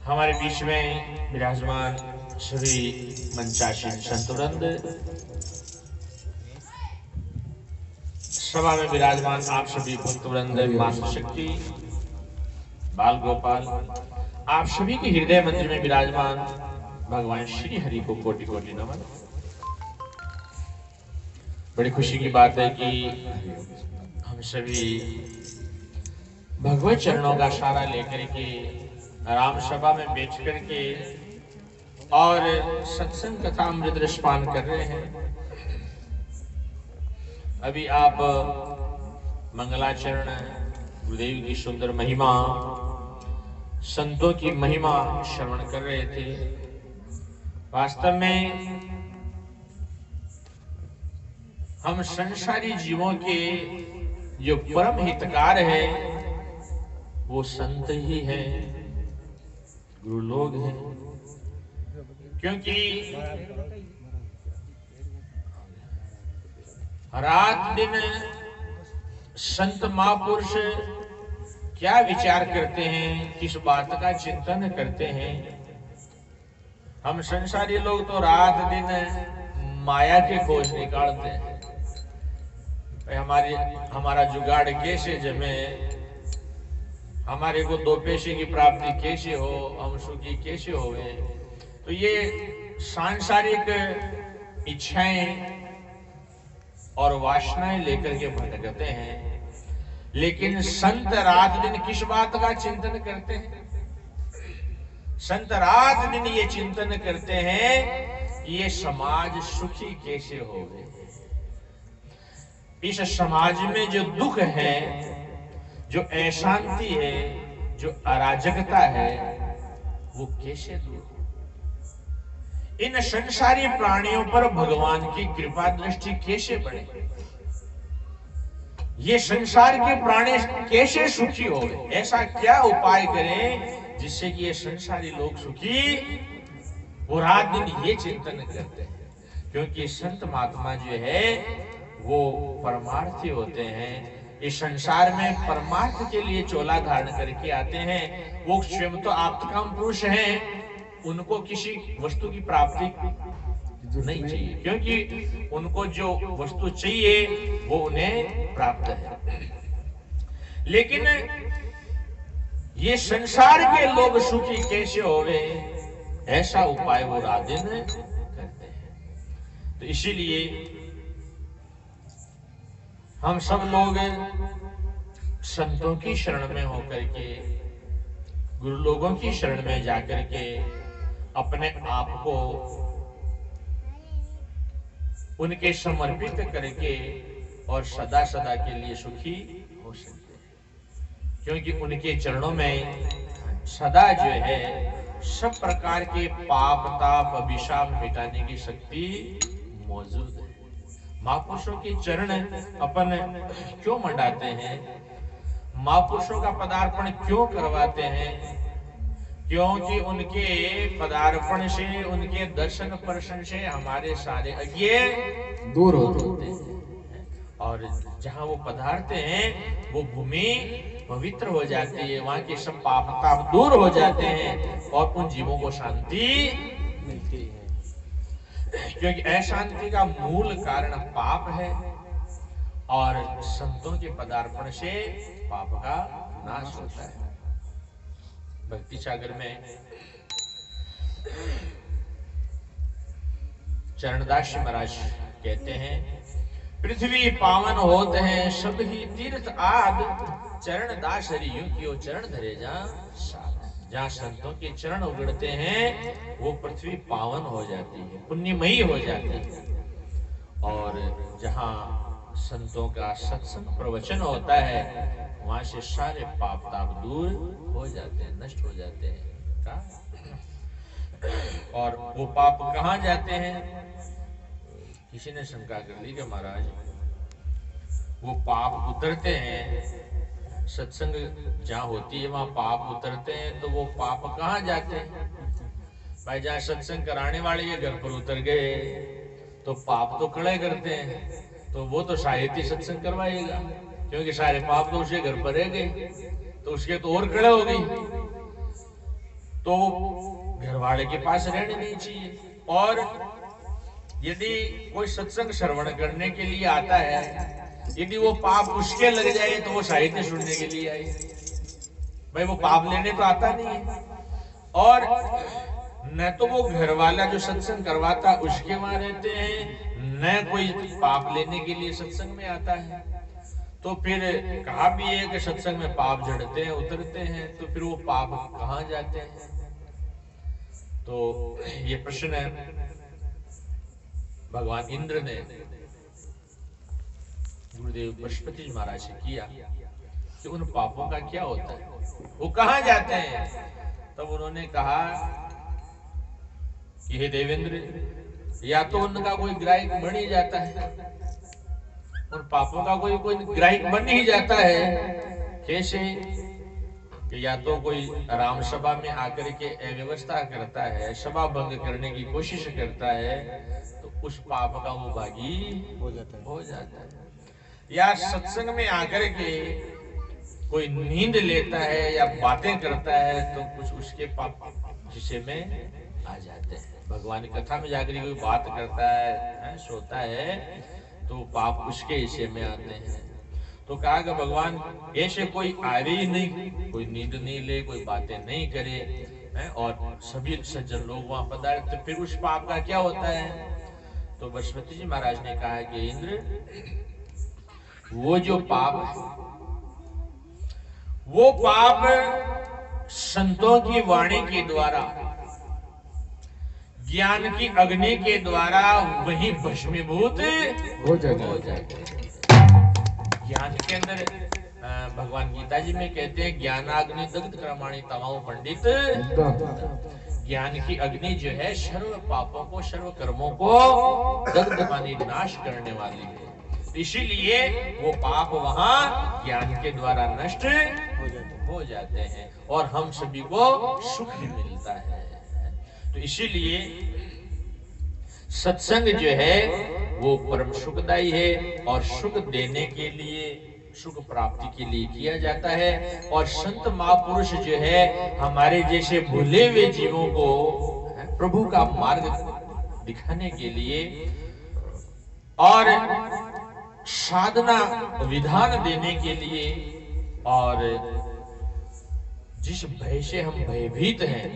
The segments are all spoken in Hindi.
हमारे बीच में विराजमान श्री मंचासीन संतवृंद, सभा में विराजमान आप सभी भक्तवृंद, मातृशक्ति, बाल गोपाल, आप सभी के हृदय मंदिर में विराजमान भगवान श्री हरि को कोटि कोटि नमन। बड़ी खुशी की बात है कि हम सभी भगवत चरणों का सहारा लेकर के राम सभा में बैठ करके और सत्संग कथा अमृत रसपान कर रहे हैं। अभी आप मंगलाचरण, गुरुदेव की सुंदर महिमा, संतों की महिमा श्रवण कर रहे थे। वास्तव में हम संसारी जीवों के जो परम हितकार है वो संत ही है, गुरु लोग हैं। क्योंकि रात दिन संत महापुरुष क्या विचार करते हैं, किस बात का चिंतन करते हैं। हम संसारी लोग तो रात दिन माया के खोज निकालते हैं, हमारा जुगाड़ कैसे जमे, हमारे को दो पैसे की प्राप्ति कैसे हो, हम सुखी कैसे होवे। तो ये सांसारिक इच्छाएं और वासनाएं लेकर के भटकते हैं। लेकिन संत रात दिन किस बात का चिंतन करते हैं? संत रात दिन ये चिंतन करते हैं कि ये समाज सुखी कैसे होवे, इस समाज में जो दुख है, जो अशांति है, जो अराजकता है, वो कैसे दूर हो। इन संसारी प्राणियों पर भगवान की कृपा दृष्टि कैसे बढ़े, ये संसार के प्राणी कैसे सुखी हो, ऐसा क्या उपाय करें जिससे कि ये संसारी लोग सुखी। वो रात दिन ये चिंतन करते हैं। क्योंकि संत महात्मा जो है वो परमार्थी होते हैं। इस संसार में परमार्थ के लिए चोला धारण करके आते हैं। वो स्वयं तो आप्तकाम पुरुष हैं, उनको किसी वस्तु की प्राप्ति नहीं चाहिए, क्योंकि उनको जो वस्तु चाहिए वो उन्हें प्राप्त है। लेकिन ये संसार के लोग सुखी कैसे होवे, ऐसा उपाय वो रात दिन करते हैं। तो इसीलिए हम सब लोग संतों की शरण में होकर के, गुरु लोगों की शरण में जाकर के अपने आप को उनके समर्पित करके और सदा सदा के लिए सुखी हो सकते हैं। क्योंकि उनके चरणों में सदा जो है सब प्रकार के पाप ताप अभिशाप मिटाने की शक्ति मौजूद है। महापुरुषों के चरण अपन क्यों मंडाते हैं, महापुरुषों का पदार्पण क्यों करवाते हैं? क्योंकि उनके पदार्पण से, उनके दर्शन स्पर्शन से हमारे सारे अज्ञे दूर होते हैं और जहां वो पधारते हैं वो भूमि पवित्र हो जाती है, वहां के सब पाप ताप दूर हो जाते हैं और उन जीवों को शांति मिलती है। क्योंकि अशांति का मूल कारण पाप है और संतों के पदार्पण से पाप का नाश होता है। भक्ति सागर में चरणदास महाराज कहते हैं, पृथ्वी पावन होत है सब ही तीर्थ आद, चरण दास हरि यूं कियो चरण धरे जा साध। जहाँ संतों के चरण उगड़ते हैं वो पृथ्वी पावन हो जाती है, पुण्यमयी हो जाती है। और जहाँ संतों का सत्संग प्रवचन होता है वहां से सारे पाप ताप दूर हो जाते हैं, नष्ट हो जाते हैं। और वो पाप कहाँ जाते हैं? किसी ने शंका कर ली कि महाराज वो पाप उतरते हैं, सत्संग जहाँ होती है वहां पाप उतरते हैं, तो वो पाप कहाँ जाते हैं? भाई जहाँ सत्संग कराने वाले के घर पर उतर गए तो पाप तो खड़े करते हैं, तो वो तो साहित्य सत्संग करवाएगा, क्योंकि सारे पाप तो उसके घर पर रह गए, तो उसके तो और खड़े हो गई। तो घर वाले के पास रहने नहीं चाहिए। और यदि कोई सत्संग श्रवण करने के लिए आता है, यदि वो पाप उसके लग जाए तो वो साहित्य सुनने के लिए आए। भाई वो पाप लेने तो आता नहीं है, और न तो वो घर वाला जो सत्संग करवाता उसके वहां रहते हैं, न कोई पाप लेने के लिए सत्संग में आता है। तो फिर कहा भी है कि सत्संग में पाप जड़ते हैं, उतरते हैं, तो फिर वो पाप कहां जाते हैं? तो ये प्रश्न भगवान इंद्र ने गुरुदेव बृहस्पति महाराज से किया कि उन पापों का क्या होता है, वो कहां जाते हैं? तब उन्होंने कहा कि हे देवेंद्र, या तो उनका कोई ग्राहक बन ही जाता है, उन पापों का कोई ग्राहक बन ही जाता है। कैसे? कि या तो कोई राम सभा में आकर के अव्यवस्था करता है, सभा भंग करने की कोशिश करता है, तो उस पाप का वो भागी हो जाता है। या सत्संग में आकर के कोई नींद लेता है या बातें करता है, तो कुछ उसके पाप हिस्से में आ जाते हैं। भगवान की कथा में जाकर कोई बात करता है, सोता है, तो पाप उसके हिस्से में आते हैं। तो कहा कि भगवान ऐसे कोई आवे ही नहीं, कोई नींद नहीं ले, कोई बातें नहीं करे, और सभी सज्जन लोग वहां पधारे, तो फिर उस पाप का क्या होता है? तो बृहस्पति जी महाराज ने कहा कि इंद्र, वो जो पाप है, वो पाप संतों की वाणी के द्वारा, ज्ञान की अग्नि के द्वारा वही भस्मीभूत हो जाते। ज्ञान के अंदर भगवान गीता जी में कहते हैं, ज्ञानाग्नि दग्ध कर्माणि तमाम पंडित। ज्ञान की अग्नि जो है सर्व पापों को, सर्व कर्मों को दग्ध मानी नाश करने वाली है। इसीलिए वो पाप वहां ज्ञान के द्वारा नष्ट हो जाते हैं और हम सभी को सुख मिलता है। तो इसीलिए सत्संग जो है वो परम सुखदायी है और सुख देने के लिए, सुख प्राप्ति के लिए किया जाता है। और संत महापुरुष जो है हमारे जैसे भूले हुए जीवों को प्रभु का मार्ग दिखाने के लिए और साधना विधान देने के लिए, और जिस भय से हम भयभीत हैं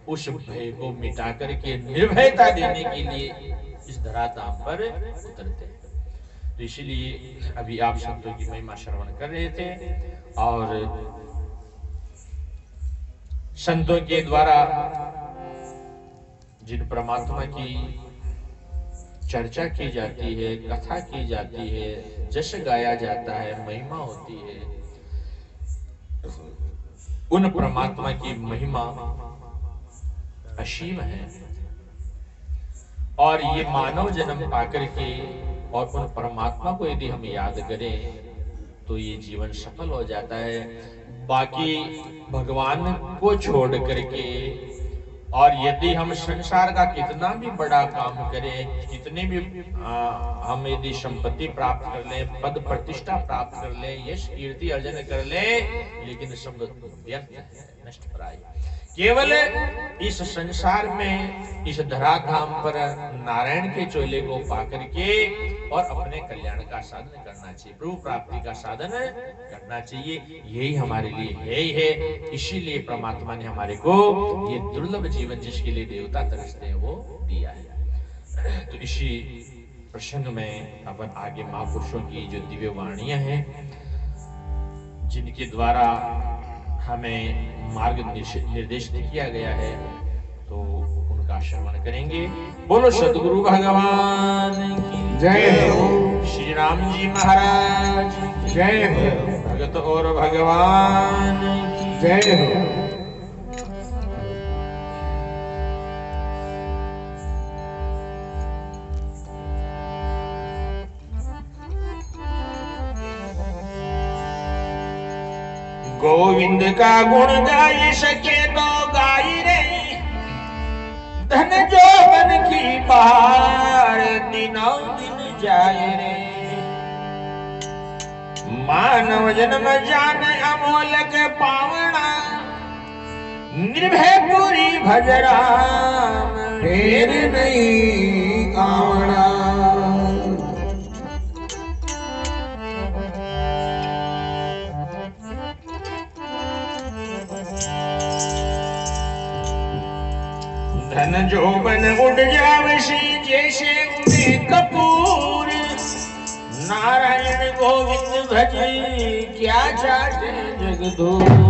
उस भय को मिटा करके निर्भयता देने के लिए इस धराधाम पर उतरते हैं। तो इसीलिए अभी आप संतों की महिमा श्रवण कर रहे थे और संतों के द्वारा जिन परमात्मा की चर्चा की जाती है, कथा की जाती है, जश गाया जाता है, महिमा होती है, उन परमात्मा की महिमा असीम है। और ये मानव जन्म पाकर के और उन परमात्मा को यदि हम याद करें तो ये जीवन सफल हो जाता है। बाकी भगवान को छोड़ करके और यदि हम संसार का कितना भी बड़ा काम करें, कितने भी हम यदि संपत्ति प्राप्त कर लें, पद प्रतिष्ठा प्राप्त कर लें, यश कीर्ति अर्जन कर लें, लेकिन सब व्यर्थ है, नष्ट प्राय। केवल इस संसार में, इस धराधाम पर नारायण के चोले को पाकर के और अपने कल्याण का साधन करना चाहिए, प्रभु प्राप्ति का साधन करना चाहिए। यही हमारे लिए है ही है। इसीलिए परमात्मा ने हमारे को ये दुर्लभ जीवन जिसके लिए देवता तरसते हैं वो दिया है। तो इसी प्रसंग में अपन आगे महापुरुषों की जो दिव्य वाणियां हैं, जिनके द्वारा हमें मार्ग निर्देश किया गया है, तो उनका श्रवण करेंगे। बोलो सद्गुरु भगवान की जय हो, श्री राम जी महाराज की जय हो, भगत और भगवान की जय हो। गोविंद का गुण गाई सके तो गाई रे, धन जो मन की बार दिनों दिन जाए रे। मानव जन्म जान अमोलक पावना, निर्भय पूरी भज राम, फेर नहीं आवना। धन जोबन उड़ जावशी जैसे उड़े कपूर, नारायण गोविंद भजी क्या चाटे जगदूर।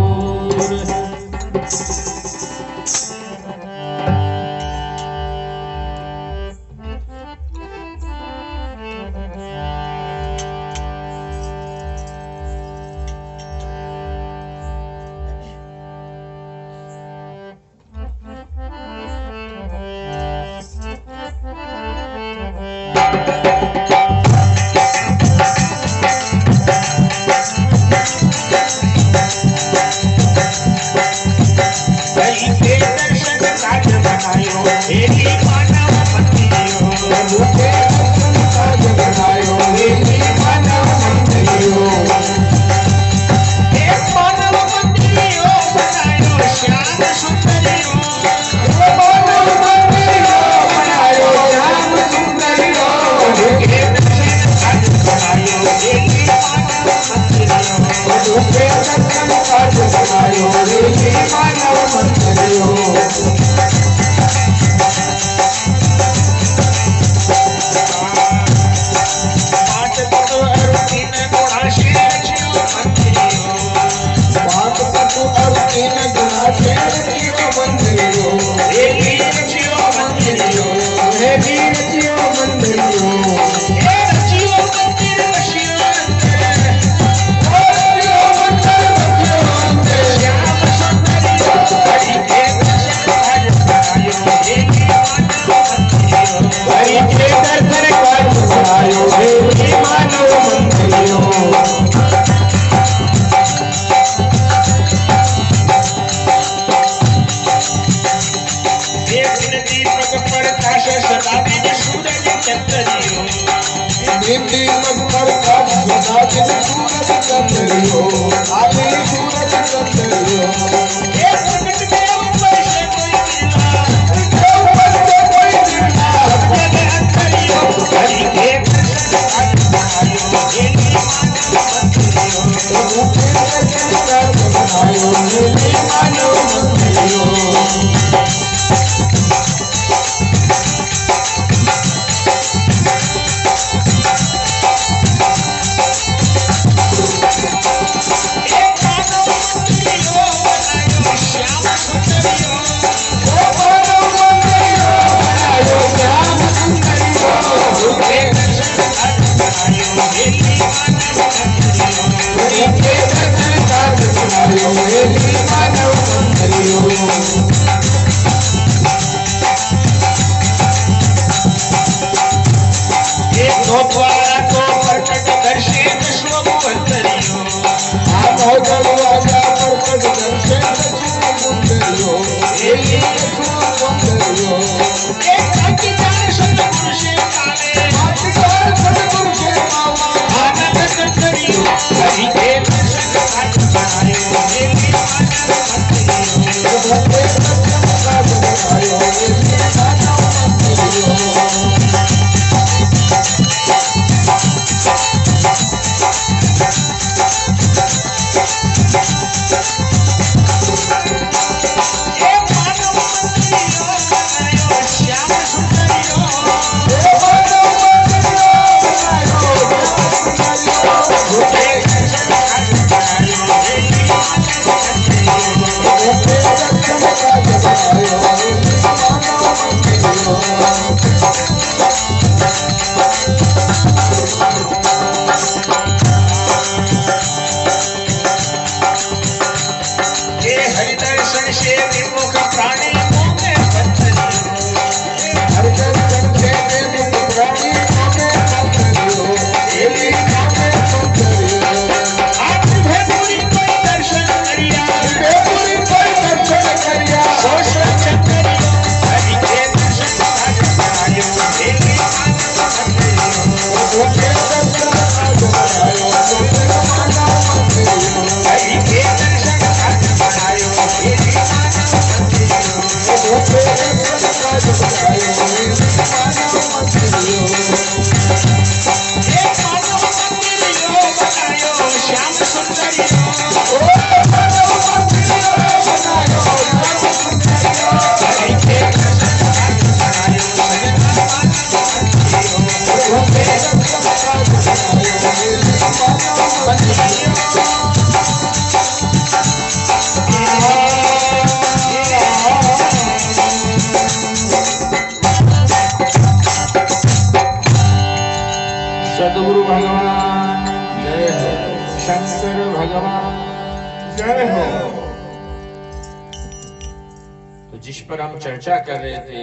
तो जिस पर हम चर्चा कर रहे थे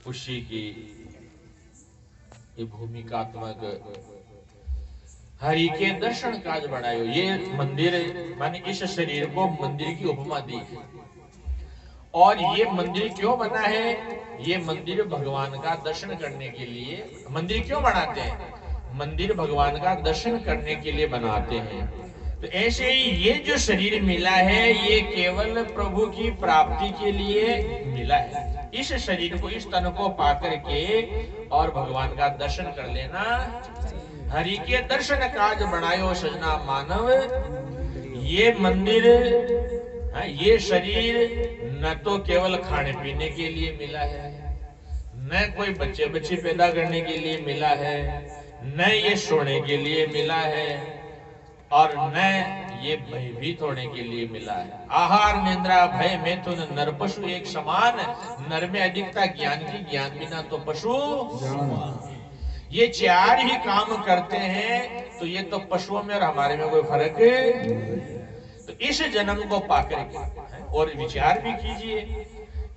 उसी की ये भूमिकात्मक हरि के दर्शन काज बढ़ायो। ये मंदिर माने इस शरीर को मंदिर की उपमा दी है। और ये मंदिर क्यों बना है? ये मंदिर भगवान का दर्शन करने के लिए। मंदिर क्यों बनाते हैं? मंदिर भगवान का दर्शन करने के लिए बनाते हैं। तो ऐसे ही ये जो शरीर मिला है ये केवल प्रभु की प्राप्ति के लिए मिला है। इस शरीर को, इस तन को पाकर के और भगवान का दर्शन कर लेना। हरि के दर्शन काज बनायो सजना मानव। ये मंदिर, ये शरीर न तो केवल खाने पीने के लिए मिला है, न कोई बच्चे बच्चे पैदा करने के लिए मिला है, न ये सोने के लिए मिला है, और न ये भयभीत होने के लिए मिला है। आहार निद्रा भय में तो नर पशु एक समान। नर में अधिकता ज्ञान की, ज्ञान बिना तो पशु। ये चार ही काम करते हैं, तो ये तो पशुओं में और हमारे में कोई फर्क है। तो इस जन्म को पाकर के और विचार भी कीजिए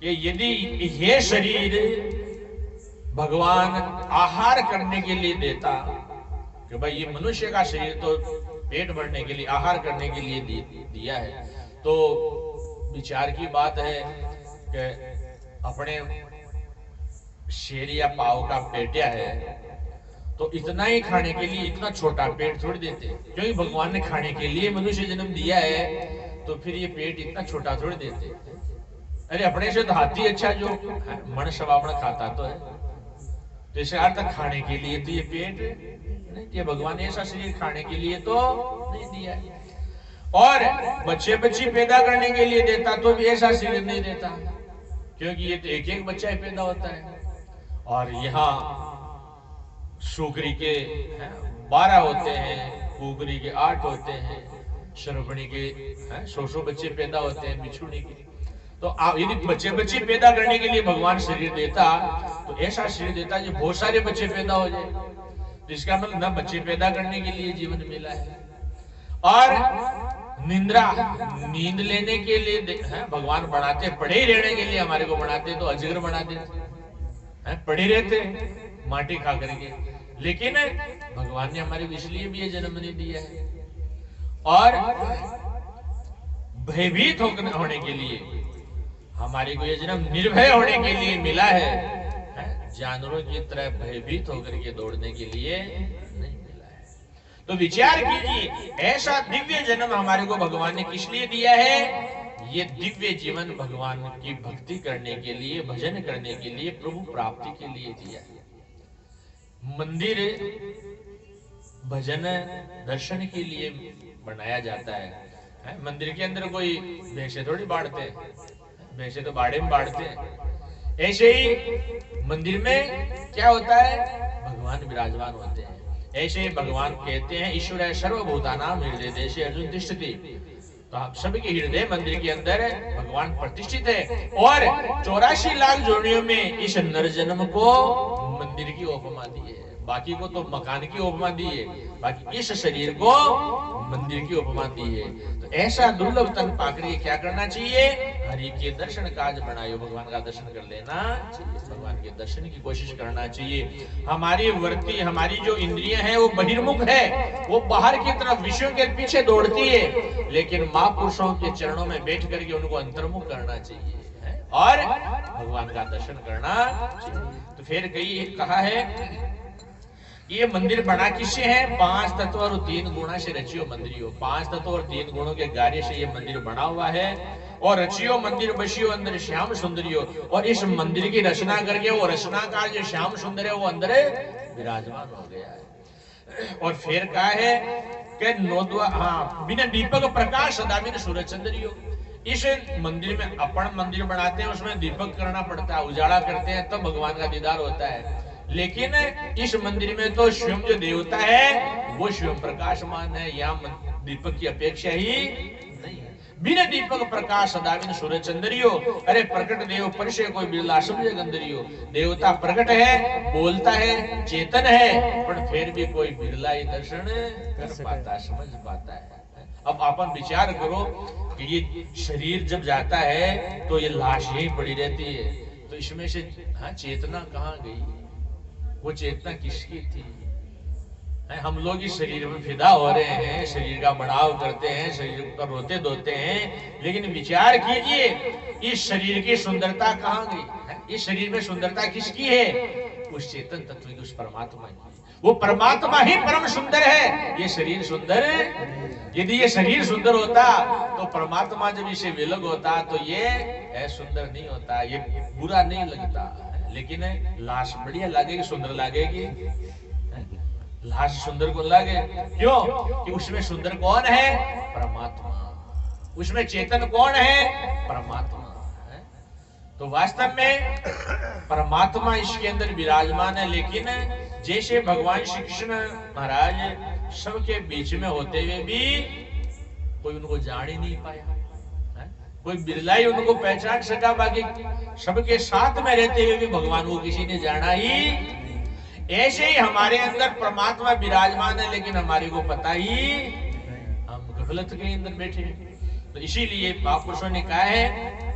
कि यदि ये शरीर भगवान आहार करने के लिए देता, कि भाई ये मनुष्य का शरीर तो पेट भरने के लिए, आहार करने के लिए दिया है, तो विचार की बात है कि अपने शेर या पाव का पेटिया है तो इतना ही खाने के लिए इतना छोटा पेट छोड़ देते, क्योंकि भगवान ने खाने के लिए मनुष्य जन्म दिया है, तो फिर ये पेट इतना छोटा छोड़ देते। अरे अपने से तो हाथी अच्छा जो मन शवावण खाता तो है, तो इसे अर्थ खाने के लिए तो ये पेट नहीं दिया भगवान ने, ऐसा शरीर खाने के लिए तो नहीं दिया है। और बच्चे बच्ची पैदा करने के लिए देता तो भी ऐसा शरीर नहीं देता, क्योंकि ये तो एक एक बच्चा ही पैदा होता है। और यहाँ शुक्री के 12 होते हैं, कुकरी के 8 होते हैं, शरभणी के 100 बच्चे पैदा होते हैं बिछुड़ी के। तो यदि बच्चे बच्चे पैदा करने के लिए भगवान शरीर देता तो ऐसा शरीर देता जो बहुत सारे बच्चे पैदा हो जाए। तो इसका मतलब न बच्चे पैदा करने के लिए जीवन मिला है, और निंद्रा नींद लेने के लिए भगवान बनाते, पड़े ही रहने के लिए हमारे को बनाते, तो अजगर बना देते, पड़े रहते माटी खा करके। लेकिन भगवान ने हमारे इसलिए भी ये जन्म नहीं दिया है, और भयभीत होने के लिए हमारे को ये जन्म निर्भय होने के लिए मिला है। जानवरों की तरह भयभीत होकर के दौड़ने के लिए नहीं मिला है। तो विचार कीजिए, ऐसा दिव्य जन्म हमारे को भगवान ने किस लिए दिया है? ये दिव्य जीवन भगवान की भक्ति करने के लिए, भजन करने के लिए, प्रभु प्राप्ति के लिए दिया है। मंदिर भजन दर्शन के लिए बनाया जाता है। मंदिर के अंदर कोई भैंसे थोड़ी बाढ़ते, भैंसे तो बाड़े में बाढ़ते हैं। ऐसे ही मंदिर में क्या होता है? भगवान विराजमान होते हैं। ऐसे भगवान कहते हैं ईश्वर सर्वभूतानां हृदय देशे अर्जुन तिष्ठति। तो आप सभी के हृदय मंदिर के अंदर भगवान प्रतिष्ठित है, और 84 लाख जोड़ियों में इस नर जन्म को मंदिर की उपमा दी है। बाकी को तो मकान की उपमा दी है, बाकी इस शरीर को मंदिर की उपमा दी है। तो ऐसा दुर्लभ तन पाकर के क्या करना चाहिए? हरि के दर्शन काज बनायो, भगवान का दर्शन कर लेना चाहिए, भगवान के दर्शन की कोशिश करना चाहिए। हमारी वृत्ति, हमारी जो इंद्रियां हैं वो बहिर्मुख है, वो बाहर की तरफ विषयों के पीछे दौड़ती है, लेकिन महापुरुषों के चरणों में बैठ करके उनको अंतर्मुख करना चाहिए और भगवान का दर्शन करना चाहिए। तो फिर कहा है ये मंदिर बना किससे है? 5 तत्व और 3 गुणा से रचियो मंदिरियो। 5 तत्व और 3 गुणों के कार्य से ये मंदिर बना हुआ है। और रचियो मंदिर बसियो अंदर श्याम सुंदरियो। और इस मंदिर की रचना करके वो रचनाकार जो श्याम सुंदर है वो अंदर विराजमान हो गया है। और फिर कहा है कि बिना दीपक प्रकाश सदा बिन सूरज चंद्रियो। इस मंदिर में अपन मंदिर बनाते हैं, उसमें दीपक करना पड़ता है, उजाला करते हैं, तब भगवान का दीदार होता है। लेकिन इस मंदिर में तो स्वयं जो देवता है वो स्वयं प्रकाशमान है, यहाँ दीपक की अपेक्षा ही नहीं है। बिना दीपक प्रकाश सदा बिन सूरज चंद्रियो। अरे प्रकट देव परिचय कोई बिरला समझे गंदरियो। देवता प्रकट है, बोलता है, चेतन है, पर फिर भी कोई बिरला ही दर्शन कर पाता, समझ पाता है। अब अपन विचार करो कि ये शरीर जब जाता है तो ये लाश यही पड़ी रहती है, तो इसमें से हाँ चेतना कहाँ गई? वो चेतना किसकी थी? हम लोग इस शरीर में फिदा हो रहे हैं, शरीर का बढ़ाव करते हैं, शरीर पर रोते धोते हैं, लेकिन विचार कीजिए इस शरीर की सुंदरता कहाँ गई? इस शरीर में सुंदरता किसकी है? उस चेतन तत्व की, उस परमात्मा की। वो परमात्मा ही परम सुंदर है, ये शरीर सुंदर है। यदि ये शरीर सुंदर होता तो परमात्मा जब इसे विलग होता तो ये सुंदर नहीं होता, ये बुरा नहीं लगता। लेकिन लाश बढ़िया लगेगी, सुंदर लगेगी? लाश सुंदर को लगे, क्यों? कि उसमें सुंदर कौन है? परमात्मा। उसमें चेतन कौन है? परमात्मा। तो वास्तव में परमात्मा इसके अंदर विराजमान है, लेकिन जैसे भगवान श्री कृष्ण महाराज सबके बीच में होते हुए भी कोई उनको जान ही नहीं पाया, कोई बिरला ही उनको पहचान सका, बाकी सबके साथ में रहते हुए भी भगवान को किसी ने जाना ही। ऐसे ही हमारे अंदर परमात्मा विराजमान है, लेकिन हमारे को पता ही, हम गफलत के अंदर बैठे हैं। तो इसीलिए महापुरुषों ने कहा है,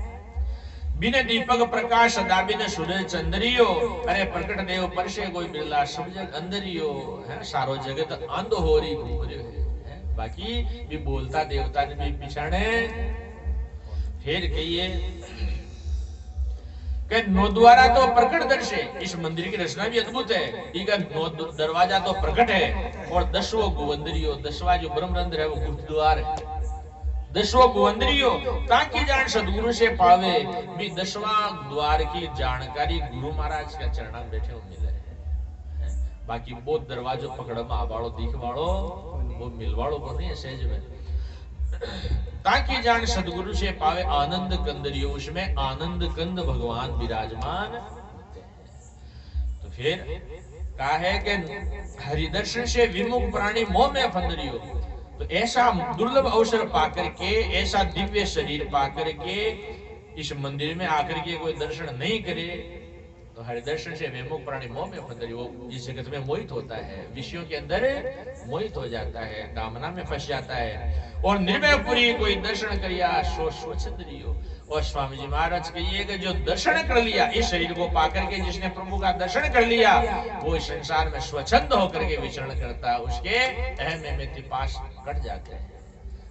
बिन दीपक प्रकाश सदा बिन सूरज चंद्रियो, अरे प्रकट देव परसे कोई बिरला सब जग अंदरियो, है सारो जगत अंध होरी घूमरियो है। बाकी भी बोलता देवता ने भी पिछाड़े। फिर कहिए कि नौ द्वारा तो प्रकट दर्शे, इस मंदिर की रचना भी अद्भुत है। इनका नौ दरवाजा तो प्रकट है, और 10वां गोवंदरियो, 10वां जो ब्रह्मरंध्र है वो गुप्त द्वार है। 10वां गोवंदरियो ताकि जान सदगुरु से पावे भी, 10वां द्वार की जानकारी गुरु महाराज का चरणा में बैठे हो मिले है। बाकी वो दरवाजो पकड़ में आवाड़ो दिख वाड़ो वो मिलवाड़ो को नहीं है सहज में। ताकि जान सदगुरु से पावे आनंद कंदरियो, उसमें आनंद कंद भगवान विराजमान। तो फिर कहा है कि हरिदर्शन से विमुख प्राणी मोह में फंदरियो। तो ऐसा दुर्लभ अवसर पाकर के, ऐसा दिव्य शरीर पाकर के इस मंदिर में आकर के कोई दर्शन नहीं करे तो हरिदर्शन से विमुख प्राणी मोह में फंदरियो, वो इस जगत में मोहित होता है, विषयों के अंदर मोहित हो जाता है, कामना में फंस जाता है। और निर्भय पुरी कोई दर्शन करिया सो स्वच्छंद्रियो। और स्वामी जी महाराज कहिए कि जो दर्शन कर लिया, इस शरीर को पाकर के जिसने प्रभु का दर्शन कर लिया, वो इस संसार में स्वच्छंद होकर के विचरण करता है, उसके अहम में तिपास कट जाते हैं।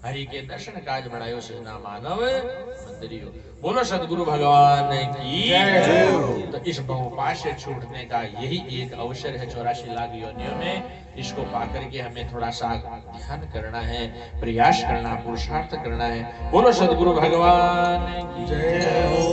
हरि के दर्शन काज बढ़ायो सजना मानव मंदिरियो। बोलो सदगुरु भगवान की जय। तो इस बहुपाश से छूटने का यही एक अवसर है 84 लाख योनियों में। इसको पाकर के हमें थोड़ा सा ध्यान करना है, प्रयास करना, पुरुषार्थ करना है। बोलो सदगुरु भगवान की जय।